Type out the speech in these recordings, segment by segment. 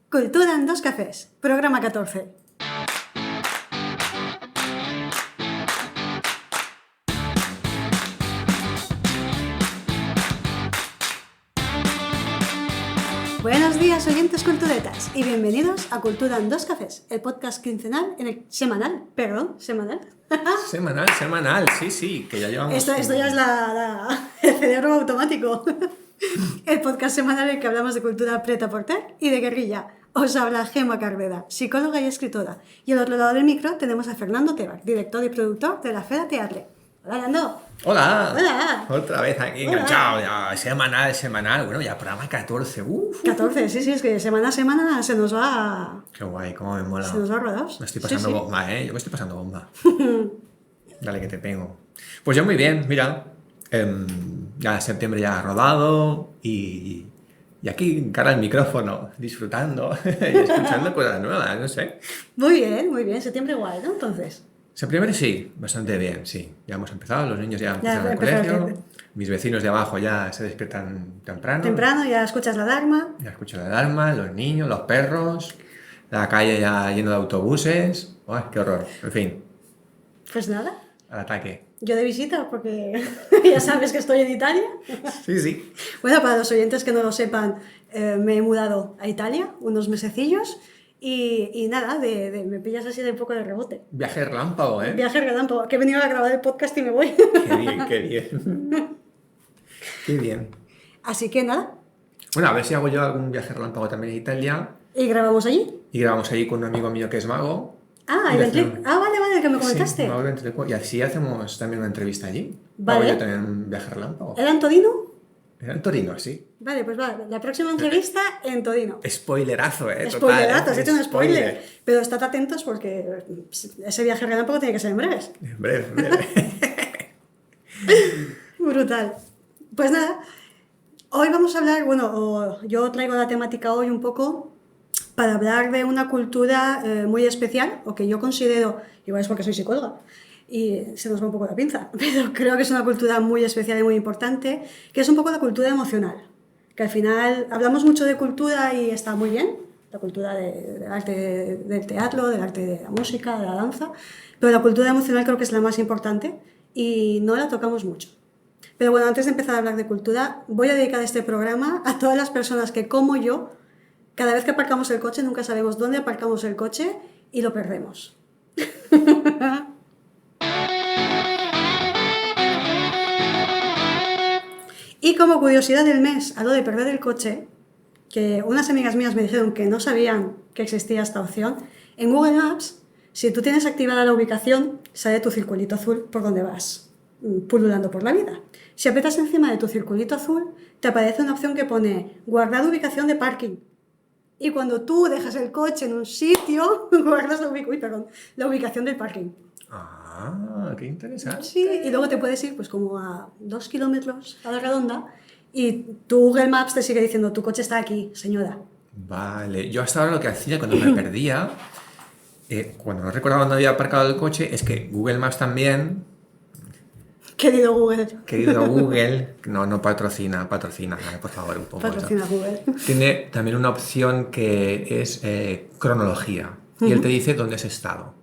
Cultura en dos cafés, programa 14. Buenos días, oyentes culturetas, y bienvenidos a Cultura en dos cafés, el podcast quincenal, semanal. Semanal, sí, que ya llevamos... Esto ya es el cerebro automático. El podcast semanal en el que hablamos de cultura prêt-à-porter y de guerrilla. Os habla Gemma Carveda, psicóloga y escritora. Y al otro lado del micro tenemos a Fernando Tebar, director y productor de la Fera Teatre. Hola, Nando. Hola. Otra vez aquí enganchado, ya, semanal. Bueno, ya programa 14. 14, sí, es que semana a semana se nos va... Qué guay, cómo me mola. Se nos va rodados. Me estoy pasando bomba, Yo me estoy pasando bomba. Dale que te pego. Pues yo muy bien, mira. Ya septiembre ya ha rodado y aquí cara al micrófono, disfrutando y escuchando cosas nuevas, no sé. Muy bien. Septiembre guay, ¿no? Entonces... Septiembre sí, bastante bien, sí. Ya hemos empezado, los niños ya empiezan al colegio. Mis vecinos de abajo ya se despiertan temprano. Temprano, ya escuchas la alarma. Ya escucho la alarma, los niños, los perros, la calle ya lleno de autobuses. ¡Ay, qué horror! En fin, Pues nada, al ataque. yo de visita, porque ya sabes que estoy en Italia. Sí. Bueno, para los oyentes que no lo sepan, me he mudado a Italia unos mesecillos y nada, me pillas así de un poco de rebote. Viaje relámpago, ¿eh? Viaje relámpago, que he venido a grabar el podcast y me voy. Qué bien. Qué bien. Así que nada. Bueno, a ver si hago yo algún viaje relámpago también a Italia. ¿Y grabamos allí? Y grabamos allí con un amigo mío que es mago. Vale, que me comentaste. Sí, mago de Ventriloquio. Y así hacemos también una entrevista allí. Vale. Hago yo también un viaje relámpago. ¿Era en Torino? Era en Torino, sí. Vale, pues va, la próxima entrevista en Torino. Spoilerazo, Spoilerazo, has hecho un Spoiler. spoiler. Pero estad atentos porque ese viaje relámpago tiene que ser en breves. En breve. Brutal. Pues nada, hoy vamos a hablar, yo traigo la temática hoy un poco para hablar de una cultura muy especial, o que yo considero, igual es porque soy psicóloga, y se nos va un poco la pinza, pero creo que es una cultura muy especial y muy importante, que es un poco la cultura emocional, que al final hablamos mucho de cultura y está muy bien, la cultura del arte del teatro, del arte de la música, de la danza, pero la cultura emocional creo que es la más importante y no la tocamos mucho. Pero bueno, antes de empezar a hablar de cultura, voy a dedicar este programa a todas las personas que, como yo, cada vez que aparcamos el coche nunca sabemos dónde aparcamos el coche y lo perdemos. Y como curiosidad del mes, a lo de perder el coche, que unas amigas mías me dijeron que no sabían que existía esta opción, en Google Maps, si tú tienes activada la ubicación, sale tu circulito azul por donde vas, pululando por la vida. Si aprietas encima de tu circulito azul, te aparece una opción que pone guardar ubicación de parking. Y cuando tú dejas el coche en un sitio, guardas la ubicación del parking. Ah, qué interesante. Sí, y luego te puedes ir pues como a 2 kilómetros a la redonda y tu Google Maps te sigue diciendo tu coche está aquí, señora. Vale, yo hasta ahora lo que hacía cuando me perdía, cuando no recordaba dónde había aparcado el coche, es que Google Maps también... Querido Google, no patrocina, por favor, un poco. patrocina Google. Tiene también una opción que es cronología. Y él te dice dónde has estado.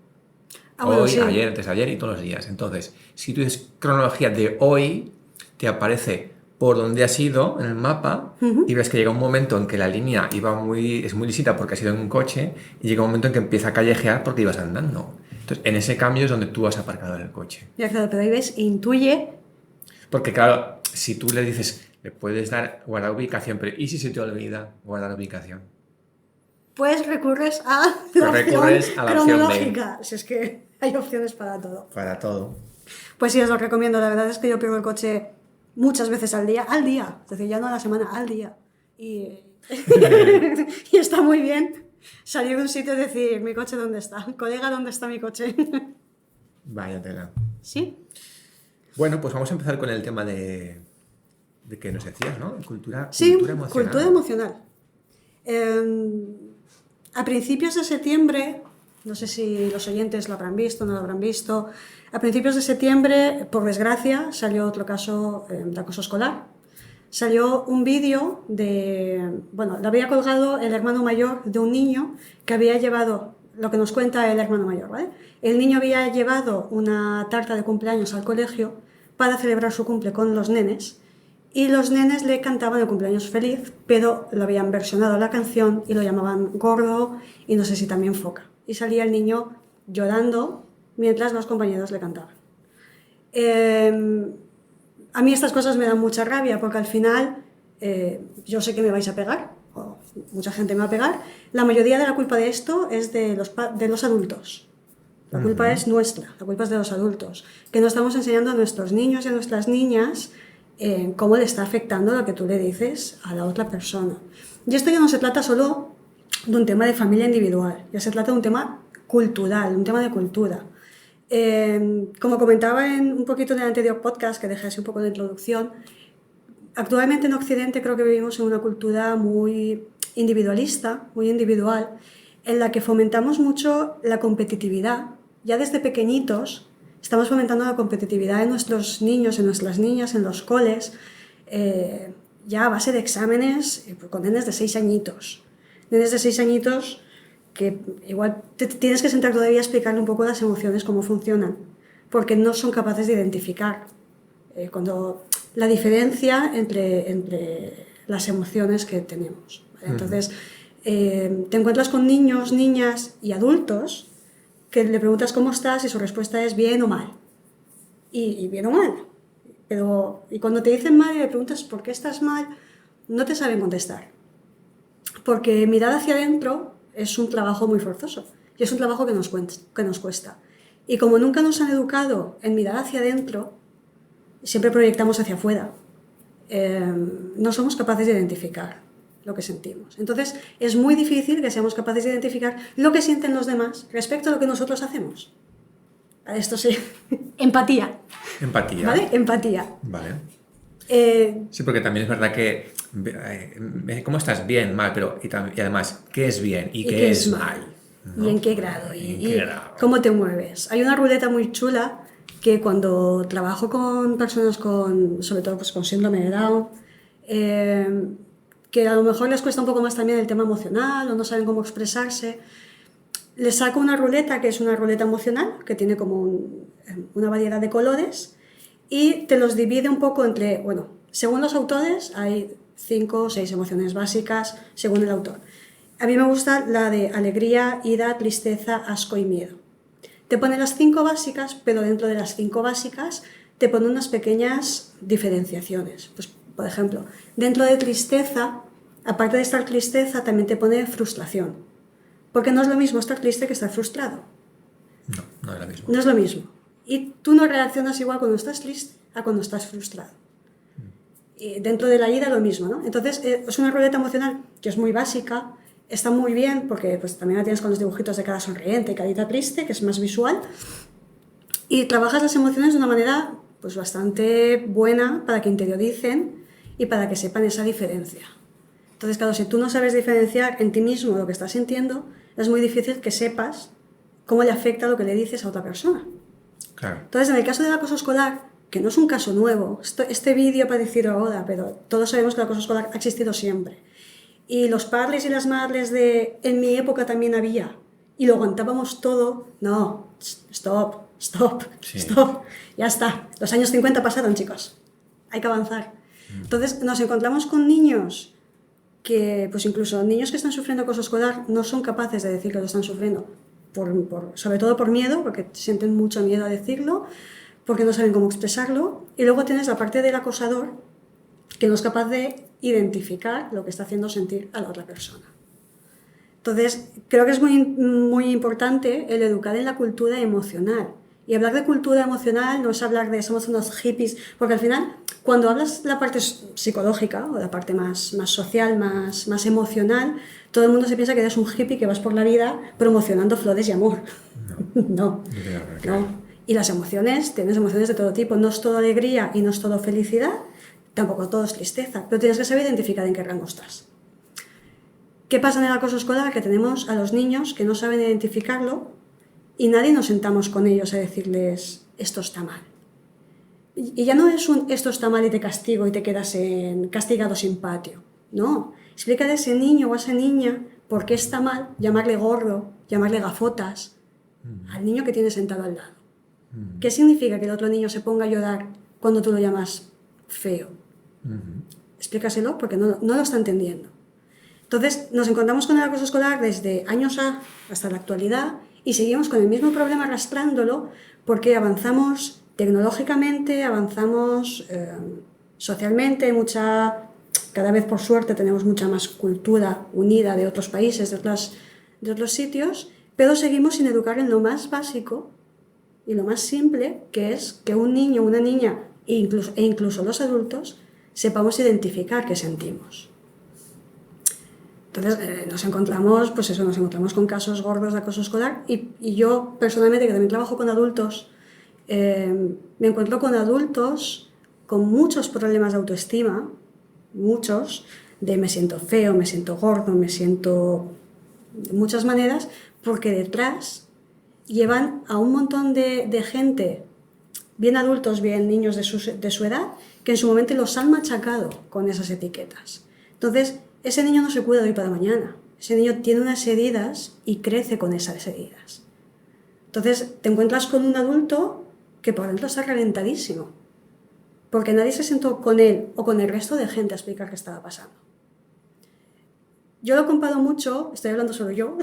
Hoy, sí. ayer, antes de ayer y todos los días. Entonces, si tú dices cronología de hoy, te aparece por dónde has ido en el mapa y ves que llega un momento en que la línea es muy lisita porque has ido en un coche y llega un momento en que empieza a callejear porque ibas andando. Entonces, en ese cambio es donde tú has aparcado el coche. Ya, claro, pero ahí ves, intuye. Porque claro, si tú le dices, le puedes dar guardar ubicación, pero ¿y si se te olvida guardar ubicación? Pues recurres a la opción cronológica. Si es que hay opciones para todo. Para todo. Pues sí, os lo recomiendo. La verdad es que yo pierdo el coche muchas veces al día. Es decir, ya no a la semana, al día. Y está muy bien salir de un sitio y decir, ¿mi coche dónde está? Colega, ¿dónde está mi coche? Vaya tela. ¿Sí? Bueno, pues vamos a empezar con el tema de que nos decías, ¿no? Cultura emocional. Cultura emocional. A principios de septiembre, no sé si los oyentes lo habrán visto o no lo habrán visto, a principios de septiembre, por desgracia, salió otro caso de acoso escolar. salió un vídeo bueno, lo había colgado el hermano mayor de un niño que había llevado, lo que nos cuenta el hermano mayor, ¿vale? El niño había llevado una tarta de cumpleaños al colegio para celebrar su cumple con los nenes y los nenes le cantaban el cumpleaños feliz, pero lo habían versionado la canción y lo llamaban gordo y no sé si también foca. Y salía el niño llorando mientras los compañeros le cantaban. A mí estas cosas me dan mucha rabia porque al final yo sé que me vais a pegar, o mucha gente me va a pegar. La mayoría de la culpa de esto es de los adultos. La culpa es nuestra, la culpa es de los adultos, que no estamos enseñando a nuestros niños y a nuestras niñas cómo le está afectando lo que tú le dices a la otra persona. Y esto ya no se trata solo de un tema de familia individual, ya se trata de un tema cultural, un tema de cultura. Como comentaba un poquito en el anterior podcast, que dejé así un poco de introducción, actualmente en Occidente creo que vivimos en una cultura muy individualista, muy individual, en la que fomentamos mucho la competitividad. Ya desde pequeñitos estamos fomentando la competitividad en nuestros niños, en nuestras niñas, en los coles, ya a base de exámenes con nenes de 6 añitos. Nenes de 6 añitos que igual te tienes que sentar todavía a explicarle un poco las emociones, cómo funcionan, porque no son capaces de identificar cuando la diferencia entre las emociones que tenemos, ¿vale? Entonces, te encuentras con niños, niñas y adultos que le preguntas cómo estás y su respuesta es bien o mal. Y bien o mal. Y cuando te dicen mal y le preguntas por qué estás mal, no te saben contestar. Porque mirar hacia adentro es un trabajo muy forzoso y es un trabajo que nos cuesta. Y como nunca nos han educado en mirar hacia adentro, siempre proyectamos hacia afuera. No somos capaces de identificar lo que sentimos. Entonces, es muy difícil que seamos capaces de identificar lo que sienten los demás respecto a lo que nosotros hacemos. Esto sí, empatía. Empatía. ¿Vale? Empatía. Vale. Sí, porque también es verdad que ¿cómo estás? Bien, mal, pero y además, ¿qué es bien y qué es mal? ¿No? ¿Y en qué grado? ¿En qué grado? ¿Cómo te mueves? Hay una ruleta muy chula que cuando trabajo con personas sobre todo pues, con síndrome de Down, que a lo mejor les cuesta un poco más también el tema emocional o no saben cómo expresarse, les saco una ruleta que es una ruleta emocional, que tiene como una variedad de colores y te los divide un poco entre, bueno, según los autores hay 5 o 6 emociones básicas según el autor. A mí me gusta la de alegría, ira, tristeza, asco y miedo. Te pone las 5 básicas, pero dentro de las 5 básicas te pone unas pequeñas diferenciaciones. Pues, por ejemplo, dentro de tristeza, aparte de estar tristeza, también te pone frustración. Porque no es lo mismo estar triste que estar frustrado. No, no es lo mismo. No es lo mismo. Y tú no reaccionas igual cuando estás triste a cuando estás frustrado. Y dentro de la ira lo mismo, ¿no? Entonces es una ruleta emocional que es muy básica, está muy bien porque pues, también la tienes con los dibujitos de cara sonriente y carita triste, que es más visual, y trabajas las emociones de una manera pues, bastante buena para que interioricen y para que sepan esa diferencia. Entonces, claro, si tú no sabes diferenciar en ti mismo lo que estás sintiendo, es muy difícil que sepas cómo le afecta lo que le dices a otra persona. Claro. Entonces, en el caso del acoso escolar, que no es un caso nuevo, este vídeo ha aparecido ahora, pero todos sabemos que el acoso escolar ha existido siempre. Y los padres y las madres de en mi época también había, y lo aguantábamos todo, no, stop, ya está. Los años 50 pasaron, chicos, hay que avanzar. Entonces, nos encontramos con niños que, pues incluso niños que están sufriendo acoso escolar, no son capaces de decir que lo están sufriendo, sobre todo por miedo, porque sienten mucho miedo a decirlo, porque no saben cómo expresarlo, y luego tienes la parte del acosador que no es capaz de identificar lo que está haciendo sentir a la otra persona. Entonces, creo que es muy, muy importante el educar en la cultura emocional. Y hablar de cultura emocional no es hablar de somos unos hippies, porque al final, cuando hablas la parte psicológica o la parte más social, más emocional, todo el mundo se piensa que eres un hippie que vas por la vida promocionando flores y amor. No. Y las emociones, tienes emociones de todo tipo, no es todo alegría y no es todo felicidad, tampoco todo es tristeza, pero tienes que saber identificar en qué rango estás. ¿Qué pasa en el acoso escolar? Que tenemos a los niños que no saben identificarlo y nadie nos sentamos con ellos a decirles esto está mal. Y ya no es un esto está mal y te castigo y te quedas castigado sin patio. No, explícale a ese niño o a esa niña por qué está mal llamarle gordo, llamarle gafotas al niño que tienes sentado al lado. ¿Qué significa que el otro niño se ponga a llorar cuando tú lo llamas feo? Explícaselo porque no lo está entendiendo. Entonces nos encontramos con el acoso escolar desde años hasta la actualidad y seguimos con el mismo problema arrastrándolo porque avanzamos tecnológicamente, avanzamos socialmente, cada vez por suerte tenemos mucha más cultura unida de otros países, de otros sitios, pero seguimos sin educar en lo más básico y lo más simple, que es que un niño, una niña e incluso los adultos sepamos identificar qué sentimos. Entonces nos encontramos con casos gordos de acoso escolar y yo personalmente, que también trabajo con adultos, me encuentro con adultos con muchos problemas de autoestima, muchos, de me siento feo, me siento gordo, me siento de muchas maneras, porque detrás llevan a un montón de gente, bien adultos, bien niños de su edad, que en su momento los han machacado con esas etiquetas. Entonces, ese niño no se cuida de hoy para mañana. Ese niño tiene unas heridas y crece con esas heridas. Entonces, te encuentras con un adulto que por dentro está reventadísimo, porque nadie se sentó con él o con el resto de gente a explicar qué estaba pasando. Yo lo comparo mucho, estoy hablando solo yo.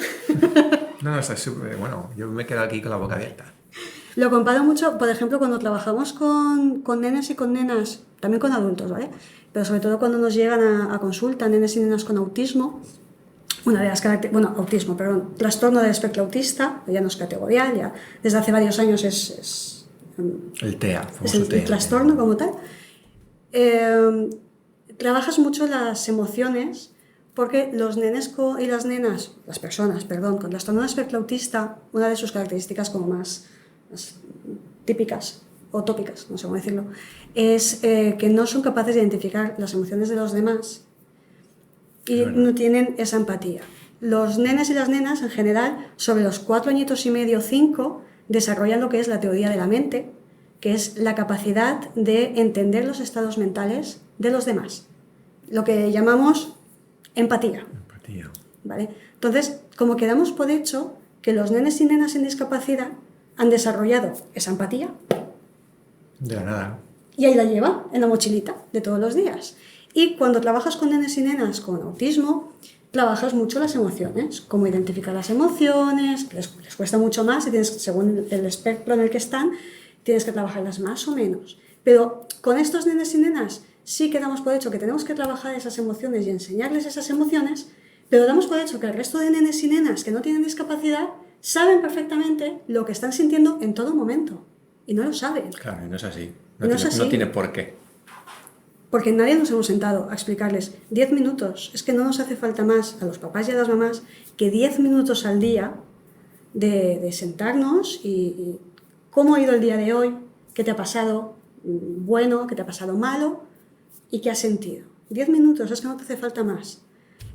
No, está súper bueno. Yo me quedo aquí con la boca abierta. Lo comparo mucho, por ejemplo, cuando trabajamos con nenes y con nenas, también con adultos, ¿vale? Pero sobre todo cuando nos llegan a consulta nenes y nenas con autismo, una de las trastorno del espectro autista, ya no es categorial, ya desde hace varios años es el TEA, es el trastorno como tal. Trabajas mucho las emociones porque los nenes y las nenas, las personas, con trastorno del espectro autista, una de sus características como más típicas o tópicas, no sé cómo decirlo, es que no son capaces de identificar las emociones de los demás y no tienen esa empatía. Los nenes y las nenas, en general, sobre los 4 añitos y medio, 5, desarrollan lo que es la teoría de la mente, que es la capacidad de entender los estados mentales de los demás, lo que llamamos empatía. ¿Vale? Entonces, como que damos por hecho que los nenes y nenas sin discapacidad han desarrollado esa empatía. De la nada. Y ahí la lleva en la mochilita de todos los días. Y cuando trabajas con nenes y nenas con autismo, trabajas mucho las emociones, cómo identificar las emociones, les cuesta mucho más, y según el espectro en el que están, tienes que trabajarlas más o menos. Pero con estos nenes y nenas sí que damos por hecho que tenemos que trabajar esas emociones y enseñarles esas emociones, pero damos por hecho que el resto de nenes y nenas que no tienen discapacidad saben perfectamente lo que están sintiendo en todo momento. Y no lo saben. Claro, y no es así. No tiene por qué. Porque nadie nos hemos sentado a explicarles 10 minutos. Es que no nos hace falta más a los papás y a las mamás que 10 minutos al día de sentarnos y cómo ha ido el día de hoy, qué te ha pasado bueno, qué te ha pasado malo y qué has sentido. 10 minutos, es que no te hace falta más.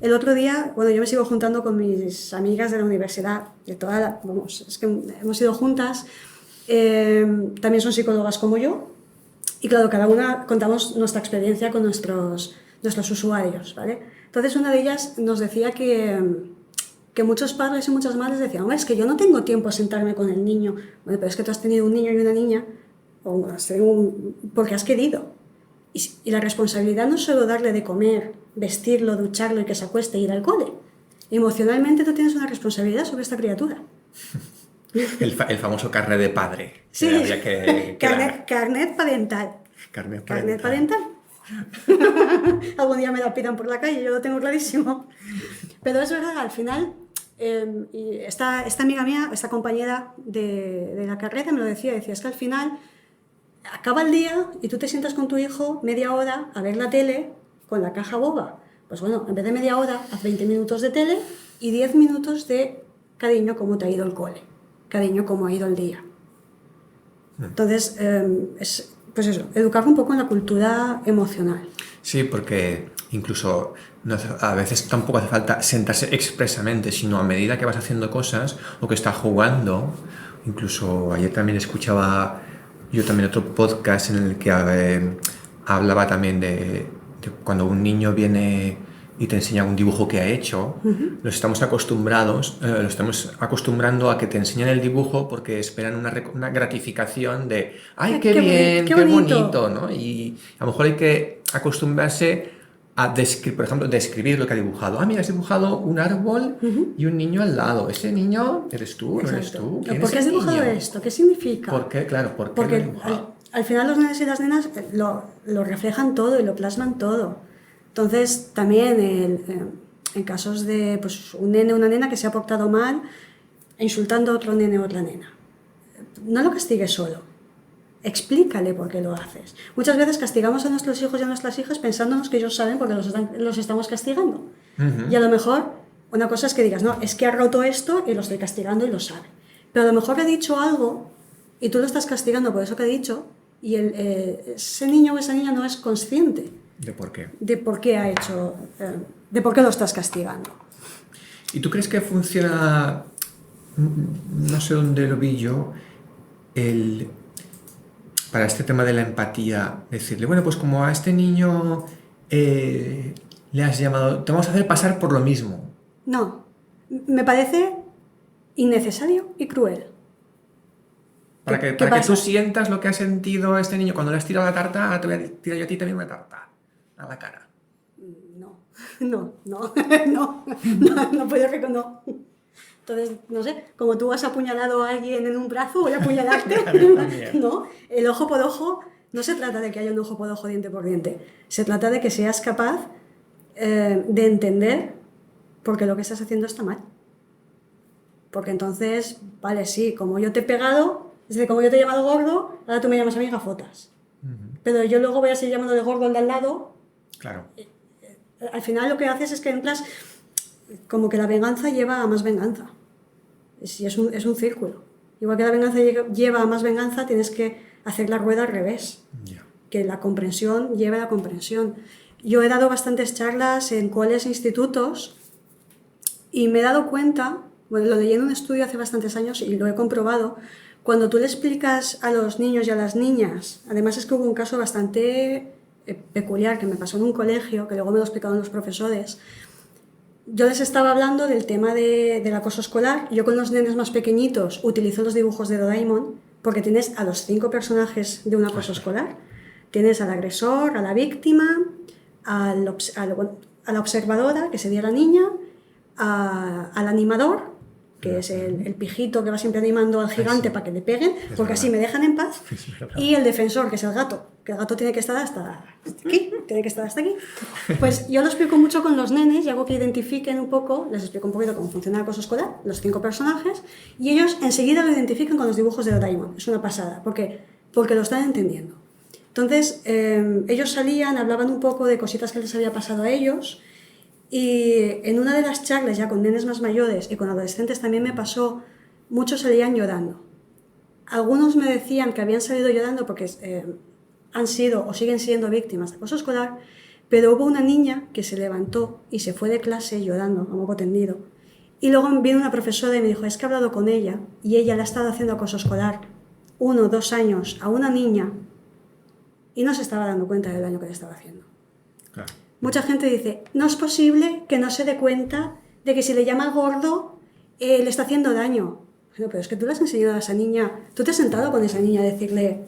El otro día, yo me sigo juntando con mis amigas de la universidad, es que hemos ido juntas, también son psicólogas como yo, y claro, cada una contamos nuestra experiencia con nuestros usuarios, ¿vale? Entonces una de ellas nos decía que muchos padres y muchas madres decían, hombre, es que yo no tengo tiempo a sentarme con el niño. Bueno, pero es que tú has tenido un niño y una niña porque has querido. Y la responsabilidad no es solo darle de comer, vestirlo, ducharlo y que se acueste e ir al cole. Emocionalmente tú tienes una responsabilidad sobre esta criatura. El famoso carnet de padre. Sí, había que carnet parental. Carnet parental. Algún día me la pidan por la calle, yo lo tengo clarísimo. Pero es verdad, al final, y esta amiga mía, esta compañera de la carrera me lo decía, es que al final acaba el día y tú te sientas con tu hijo media hora a ver la tele con la caja boba. Pues bueno, en vez de media hora, haz 20 minutos de tele y 10 minutos de cariño, cómo te ha ido el cole, cariño, cómo ha ido el día. Entonces, pues eso, educar un poco en la cultura emocional. Sí, porque incluso a veces tampoco hace falta sentarse expresamente, sino a medida que vas haciendo cosas o que estás jugando. Incluso ayer también escuchaba, Yo también otro podcast en el que hablaba también de cuando un niño viene y te enseña un dibujo que ha hecho, lo estamos acostumbrando a que te enseñen el dibujo porque esperan una gratificación de ¡ay, qué bien, qué bonito! ¿no? Y a lo mejor hay que acostumbrarse a por ejemplo, describir lo que ha dibujado. Ah, mira, has dibujado un árbol y un niño al lado. ¿Ese niño eres tú? ¿No eres tú? ¿Por qué has dibujado esto? ¿Qué significa? ¿Por qué? Claro, ¿por qué porque lo he dibujado? Al final los nenes y las nenas lo reflejan todo y lo plasman todo. Entonces, también en casos de pues, un nene o una nena que se ha portado mal, insultando a otro nene o otra nena, no lo castigues solo. Explícale por qué lo haces. Muchas veces castigamos a nuestros hijos y a nuestras hijas pensándonos que ellos saben porque los estamos castigando. Y a lo mejor una cosa es que digas, no, es que ha roto esto y lo estoy castigando y lo sabe. Pero a lo mejor ha dicho algo y tú lo estás castigando por eso que ha dicho y ese niño o esa niña no es consciente. ¿De por qué? De por qué ha hecho, de por qué lo estás castigando. ¿Y tú crees que funciona, no sé dónde lo vi yo, para este tema de la empatía, decirle, bueno, pues como a este niño le has llamado, te vamos a hacer pasar por lo mismo? No, me parece innecesario y cruel. Para que tú sientas lo que ha sentido este niño cuando le has tirado la tarta, te voy a tirar yo a ti también una tarta a la cara. No puedo reconocer. Entonces, no sé, como tú has apuñalado a alguien en un brazo, voy a apuñalarte. No, el ojo por ojo, no se trata de que haya un ojo por ojo, diente por diente. Se trata de que seas capaz de entender por qué lo que estás haciendo está mal. Porque entonces, vale, sí, como yo te he pegado, es decir, como yo te he llamado gordo, ahora tú me llamas a mí gafotas. Pero yo luego voy a seguir llamando de gordo al de al lado. Claro. Al final lo que haces es que entras como que la venganza lleva a más venganza. Es un círculo. Igual que la venganza lleva a más venganza, tienes que hacer la rueda al revés. Yeah. Que la comprensión lleve a la comprensión. Yo he dado bastantes charlas en coles e institutos y me he dado cuenta, bueno, lo leí en un estudio hace bastantes años y lo he comprobado, cuando tú le explicas a los niños y a las niñas, además es que hubo un caso bastante peculiar que me pasó en un colegio, que luego me lo explicaron los profesores. Yo les estaba hablando del tema del acoso escolar. Yo con los nenes más pequeñitos utilizo los dibujos de Doraemon porque tienes a los 5 personajes de un acoso escolar. Tienes al agresor, a la víctima, a la observadora, que sería la niña, al animador, que es el pijito que va siempre animando al gigante para que le peguen, porque así me dejan en paz, y el defensor, que es el gato, que el gato tiene que estar hasta aquí, Pues yo lo explico mucho con los nenes y hago que identifiquen un poco, les explico un poquito cómo funciona el acoso escolar, los 5 personajes, y ellos enseguida lo identifican con los dibujos de Doraemon. Es una pasada, porque lo están entendiendo. Entonces, ellos salían, hablaban un poco de cositas que les había pasado a ellos. Y en una de las charlas, ya con nenes más mayores y con adolescentes también me pasó, muchos salían llorando. Algunos me decían que habían salido llorando porque han sido o siguen siendo víctimas de acoso escolar, pero hubo una niña que se levantó y se fue de clase llorando, a moco tendido. Y luego vino una profesora y me dijo, es que he hablado con ella y ella le ha estado haciendo acoso escolar 1 o 2 años a una niña y no se estaba dando cuenta del daño que le estaba haciendo. Claro. Mucha gente dice, no es posible que no se dé cuenta de que si le llama gordo le está haciendo daño. Bueno, pero es que tú le has enseñado a esa niña, tú te has sentado con esa niña a decirle,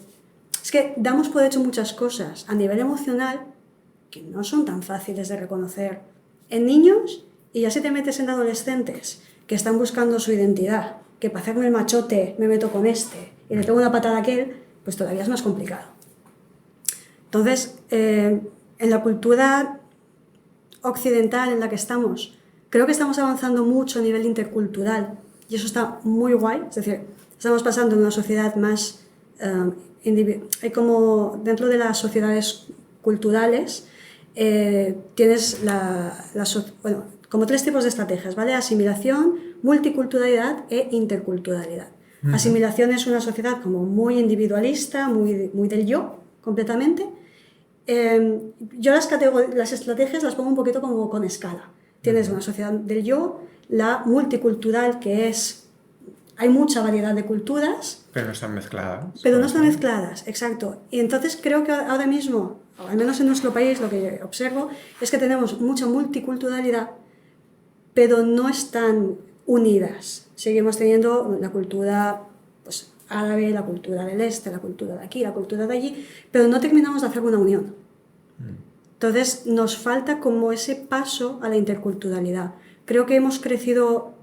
es que damos por hecho muchas cosas a nivel emocional que no son tan fáciles de reconocer en niños, y ya si te metes en adolescentes que están buscando su identidad, que para hacerme el machote me meto con este y le pego una patada a aquel, pues todavía es más complicado. Entonces, en la cultura occidental en la que estamos, creo que estamos avanzando mucho a nivel intercultural y eso está muy guay. Es decir, estamos pasando de una sociedad más como dentro de las sociedades culturales tienes como 3 tipos de estrategias, ¿vale? Asimilación, multiculturalidad e interculturalidad. Asimilación es una sociedad como muy individualista, muy del yo, completamente. Yo las estrategias las pongo un poquito como con escala. Tienes una sociedad del yo, la multicultural, que es hay mucha variedad de culturas, Pero no están mezcladas. pero no están mezcladas, exacto. Y entonces creo que ahora mismo, o al menos en nuestro país, lo que observo es que tenemos mucha multiculturalidad, pero no están unidas. Seguimos teniendo la cultura pues, árabe, la cultura del este, la cultura de aquí, la cultura de allí, pero no terminamos de hacer una unión. Entonces nos falta como ese paso a la interculturalidad. Creo que hemos crecido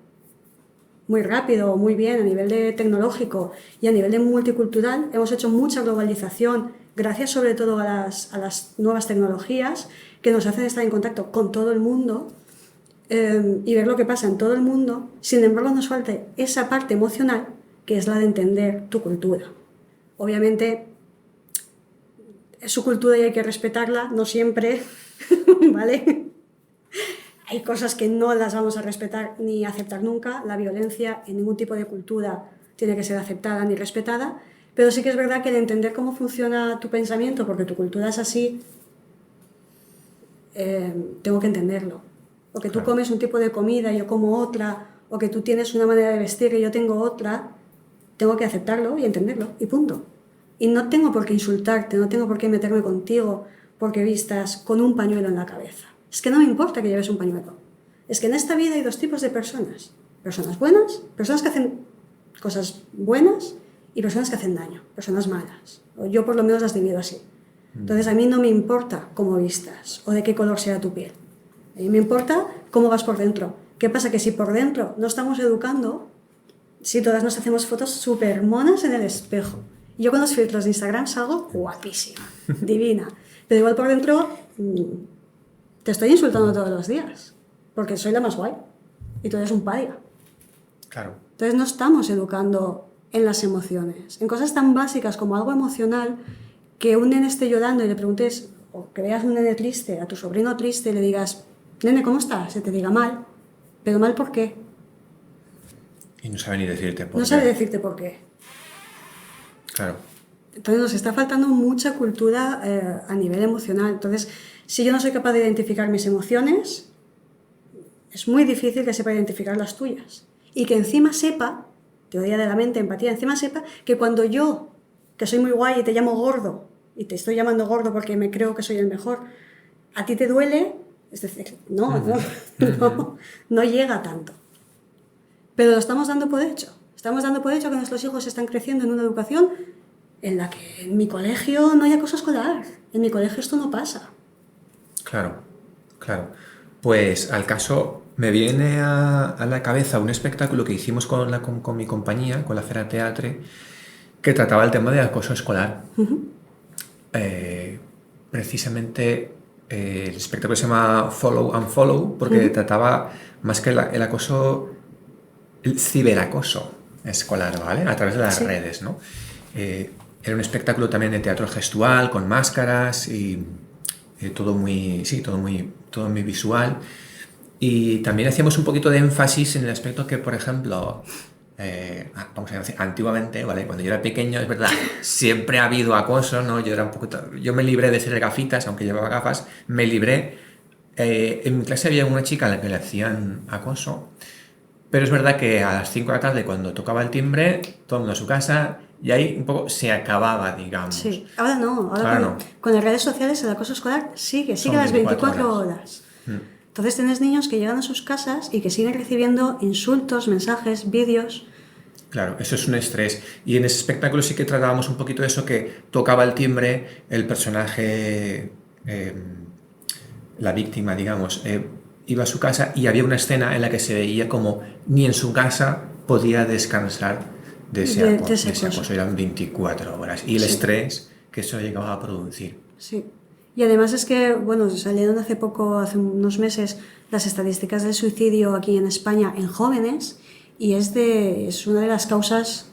muy rápido, muy bien a nivel de tecnológico y a nivel de multicultural. Hemos hecho mucha globalización gracias sobre todo a las nuevas tecnologías que nos hacen estar en contacto con todo el mundo y ver lo que pasa en todo el mundo. Sin embargo, nos falta esa parte emocional que es la de entender tu cultura. Obviamente, es su cultura y hay que respetarla, no siempre, ¿vale? Hay cosas que no las vamos a respetar ni aceptar nunca. La violencia en ningún tipo de cultura tiene que ser aceptada ni respetada, pero sí que es verdad que el entender cómo funciona tu pensamiento, porque tu cultura es así, tengo que entenderlo. O que tú comes un tipo de comida y yo como otra, o que tú tienes una manera de vestir y yo tengo otra, tengo que aceptarlo y entenderlo, y punto. Y no tengo por qué insultarte, no tengo por qué meterme contigo porque vistas con un pañuelo en la cabeza. Es que no me importa que lleves un pañuelo. Es que en esta vida hay dos tipos de personas. Personas buenas, personas que hacen cosas buenas y personas que hacen daño, personas malas. O yo por lo menos las divido así. Entonces a mí no me importa cómo vistas o de qué color sea tu piel. A mí me importa cómo vas por dentro. ¿Qué pasa? Que si por dentro no estamos educando, si todas nos hacemos fotos súper monas en el espejo. Yo con los filtros de Instagram salgo guapísima, divina. Pero igual por dentro te estoy insultando todos los días, porque soy la más guay y tú eres un paria. Claro. Entonces no estamos educando en las emociones, en cosas tan básicas como algo emocional, que un nene esté llorando y le preguntes, o que veas un nene triste, a tu sobrino triste, y le digas, nene, ¿cómo estás? Se te diga mal, pero mal ¿por qué? Y no sabe ni decirte por qué. No sabe decirte por qué. Claro. Entonces nos está faltando mucha cultura a nivel emocional. Entonces, si yo no soy capaz de identificar mis emociones, es muy difícil que sepa identificar las tuyas. Y que encima sepa, teoría de la mente, empatía, encima sepa que cuando yo, que soy muy guay y te llamo gordo, y te estoy llamando gordo porque me creo que soy el mejor, a ti te duele, es decir, no llega tanto. Pero lo estamos dando por hecho. Estamos dando por hecho que nuestros hijos están creciendo en una educación en la que en mi colegio no hay acoso escolar. En mi colegio esto no pasa. Claro, claro. Pues al caso me viene a la cabeza un espectáculo que hicimos con mi compañía, con la Fera Teatre, que trataba el tema de acoso escolar. Precisamente el espectáculo se llama Follow and Follow porque trataba más que el acoso, el ciberacoso escolar, ¿vale? A través de las redes, ¿no? Era un espectáculo también de teatro gestual, con máscaras y todo muy visual. Y también hacíamos un poquito de énfasis en el aspecto que, por ejemplo, vamos a decir, antiguamente, ¿vale? Cuando yo era pequeño, es verdad, siempre ha habido acoso, ¿no? Yo me libré de ser gafitas, aunque llevaba gafas, me libré. En mi clase había una chica a la que le hacían acoso, pero es verdad que a las 5 de la tarde, cuando tocaba el timbre, todo el mundo a su casa, y ahí un poco se acababa, digamos. Sí, ahora no. Ahora con las redes sociales el acoso escolar sigue las 24 horas. Entonces tienes niños que llegan a sus casas y que siguen recibiendo insultos, mensajes, vídeos. Claro, eso es un estrés. Y en ese espectáculo sí que tratábamos un poquito de eso, que tocaba el timbre, el personaje, la víctima, digamos, iba a su casa y había una escena en la que se veía como ni en su casa podía descansar de ese acoso. Eran 24 horas. Y el estrés que eso llegaba a producir. Sí. Y además es que, bueno, salieron hace unos meses, las estadísticas del suicidio aquí en España en jóvenes y es una de las causas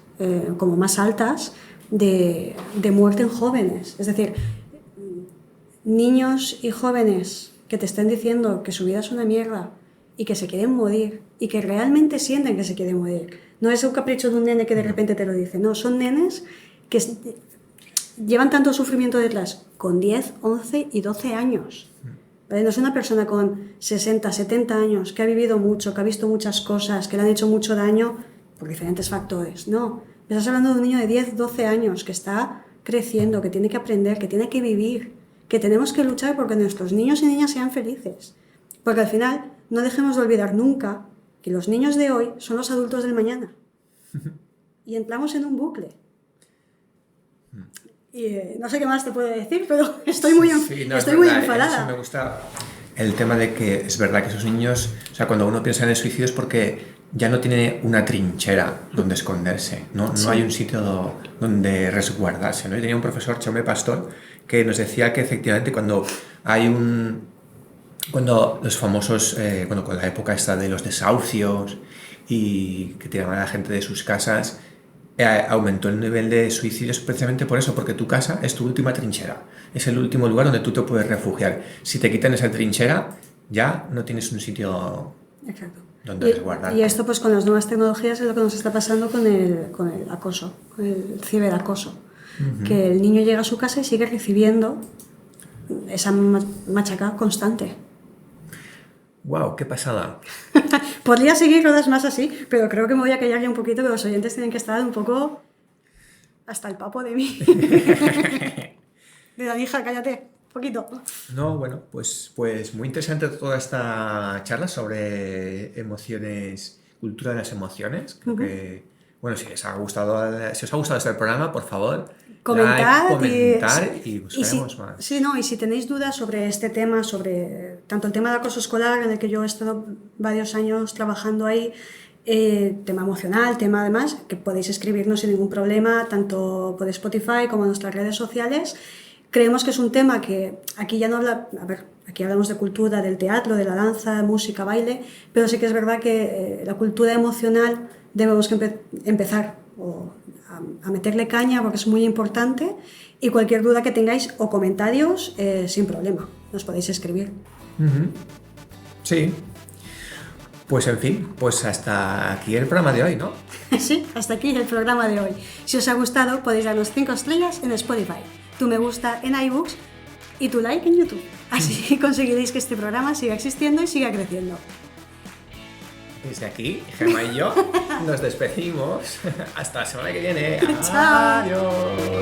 como más altas de muerte en jóvenes. Es decir, niños y jóvenes que te estén diciendo que su vida es una mierda y que se quieren morir y que realmente sienten que se quieren morir. No es un capricho de un nene que de repente te lo dice, no, son nenes que llevan tanto sufrimiento detrás, con 10, 11 y 12 años. ¿Vale? No es una persona con 60, 70 años, que ha vivido mucho, que ha visto muchas cosas, que le han hecho mucho daño por diferentes factores. No, me estás hablando de un niño de 10, 12 años que está creciendo, que tiene que aprender, que tiene que vivir, que tenemos que luchar porque nuestros niños y niñas sean felices. Porque al final no dejemos de olvidar nunca que los niños de hoy son los adultos del mañana. Y entramos en un bucle. Y no sé qué más te puedo decir, pero estoy muy enfadada. Eso me gusta el tema de que es verdad que esos niños, o sea, cuando uno piensa en el suicidio es porque ya no tiene una trinchera donde esconderse, no hay un sitio donde resguardarse, ¿no? Yo tenía un profesor, Chaume Pastor, que nos decía que efectivamente cuando los famosos, con la época esta de los desahucios y que tiraban a la gente de sus casas, aumentó el nivel de suicidios precisamente por eso, porque tu casa es tu última trinchera, es el último lugar donde tú te puedes refugiar. Si te quitan esa trinchera, ya no tienes un sitio donde resguardarte. Y esto pues con las nuevas tecnologías es lo que nos está pasando con el acoso, con el ciberacoso. Que el niño llega a su casa y sigue recibiendo esa machaca constante. ¡Wow! ¡Qué pasada! Podría seguir horas más así, pero creo que me voy a callar ya un poquito, que los oyentes tienen que estar un poco hasta el papo de mí. De la hija, cállate, un poquito. No, bueno, pues muy interesante toda esta charla sobre emociones, cultura de las emociones. Creo que, bueno, si os ha gustado este programa, por favor, comentar y buscaremos más. Sí, no, y si tenéis dudas sobre este tema, sobre tanto el tema de acoso escolar, en el que yo he estado varios años trabajando ahí, tema emocional, tema además, que podéis escribirnos sin ningún problema, tanto por Spotify como en nuestras redes sociales. Creemos que es un tema que aquí ya no habla, aquí hablamos de cultura, del teatro, de la danza, música, baile, pero sí que es verdad que la cultura emocional debemos que empezar a meterle caña porque es muy importante, y cualquier duda que tengáis o comentarios, sin problema, nos podéis escribir. Sí. Pues en fin, pues hasta aquí el programa de hoy, ¿no? Sí, hasta aquí el programa de hoy. Si os ha gustado, podéis darnos 5 estrellas en Spotify, tu me gusta en iBooks y tu like en YouTube. Así conseguiréis que este programa siga existiendo y siga creciendo. Desde aquí, Gemma y yo nos despedimos. Hasta la semana que viene. Chao. Adiós.